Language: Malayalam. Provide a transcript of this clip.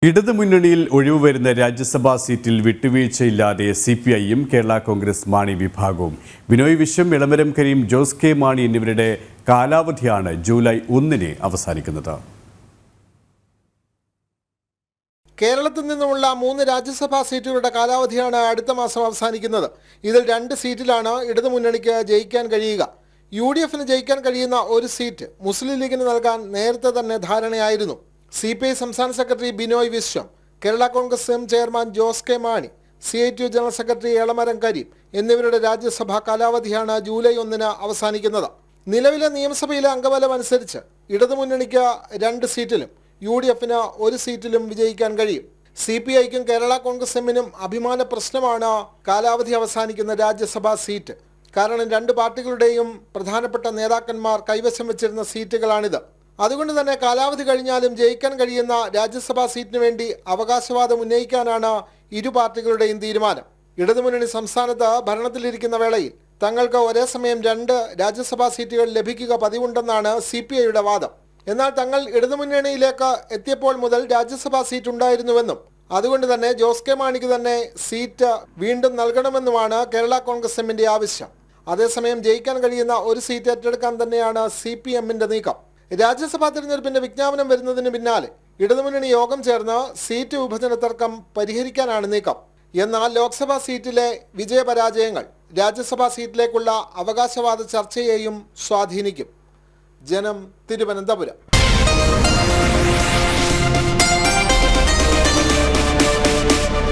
ഇടതുമുന്നണിയിൽ ഒഴിവുവരുന്ന രാജ്യസഭാ സീറ്റിൽ വിട്ടുവീഴ്ചയില്ലാതെ സിപിഐയും കേരള കോൺഗ്രസ് മാണി വിഭാഗവും ബിനോയ് വിശ്വം, എളമരം കരീം, ജോസ് കെ മാണി എന്നിവരുടെ കാലാവധിയാണ് ജൂലൈ 1-ന് അവസാനിക്കുന്നത്. കേരളത്തിൽ നിന്നുമുള്ള 3 രാജ്യസഭാ സീറ്റുകളുടെ കാലാവധിയാണ് അടുത്ത മാസം അവസാനിക്കുന്നത്. ഇതിൽ 2 സീറ്റിലാണ് ഇടതുമുന്നണിക്ക് ജയിക്കാൻ കഴിയുക. UDFന് ജയിക്കാൻ കഴിയുന്ന ഒരു സീറ്റ് മുസ്ലിം ലീഗിന് നൽകാൻ നേരത്തെ തന്നെ ധാരണയായിരുന്നു. CPI സംസ്ഥാന secretary Binoy Viswam, Kerala Congress M chairman Jose K Mani, CITU general secretary Elamaram Kareem എന്നിവരുടെ രാജ്യസഭാ കാലാവധിയാണ് ജൂലൈ 1-ന് അവസാനിക്കുന്നത്. നിലവിലെ നിയമസഭയിലെ അംഗബലം അനുസരിച്ച് ഇടതുമുന്നണിക്ക് 2 സീറ്റിലും UDFന് 1 സീറ്റിലും വിജയിക്കാൻ കഴിയും. CPIക്കും കേരള കോൺഗ്രസ് എമ്മിനും അഭിമാന പ്രശ്നമാണ് കാലാവധി അവസാനിക്കുന്ന രാജ്യസഭാ സീറ്റ്. കാരണം 2 പാർട്ടികളുടെയും പ്രധാനപ്പെട്ട നേതാക്കന്മാർ കൈവശം വെച്ചിരുന്ന സീറ്റുകളാണിത്. അതുകൊണ്ട് തന്നെ കാലാവധി കഴിഞ്ഞാലും ജയിക്കാൻ കഴിയുന്ന രാജ്യസഭാ സീറ്റിന് വേണ്ടി അവകാശവാദം ഉന്നയിക്കാനാണ് ഇരു പാർട്ടികളുടെയും തീരുമാനം. ഇടതുമുന്നണി സംസ്ഥാനത്ത് ഭരണത്തിലിരിക്കുന്ന വേളയിൽ തങ്ങൾക്ക് ഒരേ സമയം 2 രാജ്യസഭാ സീറ്റുകൾ ലഭിക്കുക പതിവുണ്ടെന്നാണ് CPIയുടെ വാദം. എന്നാൽ തങ്ങൾ ഇടതുമുന്നണിയിലേക്ക് എത്തിയപ്പോൾ മുതൽ രാജ്യസഭാ സീറ്റ് ഉണ്ടായിരുന്നുവെന്നും അതുകൊണ്ട് തന്നെ ജോസ് കെ മാണിക്ക് തന്നെ സീറ്റ് വീണ്ടും നൽകണമെന്നുമാണ് കേരള കോൺഗ്രസ് എമ്മിന്റെ ആവശ്യം. അതേസമയം ജയിക്കാൻ കഴിയുന്ന ഒരു സീറ്റ് ഏറ്റെടുക്കാൻ തന്നെയാണ് CPMന്റെ നീക്കം. രാജ്യസഭാ തിരഞ്ഞെടുപ്പിന്റെ വിജ്ഞാപനം വരുന്നതിന് പിന്നാലെ ഇടതുമുന്നണി യോഗം ചേർന്ന് സീറ്റ് വിഭജന തർക്കം പരിഹരിക്കാനാണ് നീക്കം. എന്നാൽ ലോക്സഭാ സീറ്റിലെ വിജയപരാജയങ്ങൾ രാജ്യസഭാ സീറ്റിലേക്കുള്ള അവകാശവാദ ചർച്ചയെയും സ്വാധീനിക്കും. ജനം, തിരുവനന്തപുരം.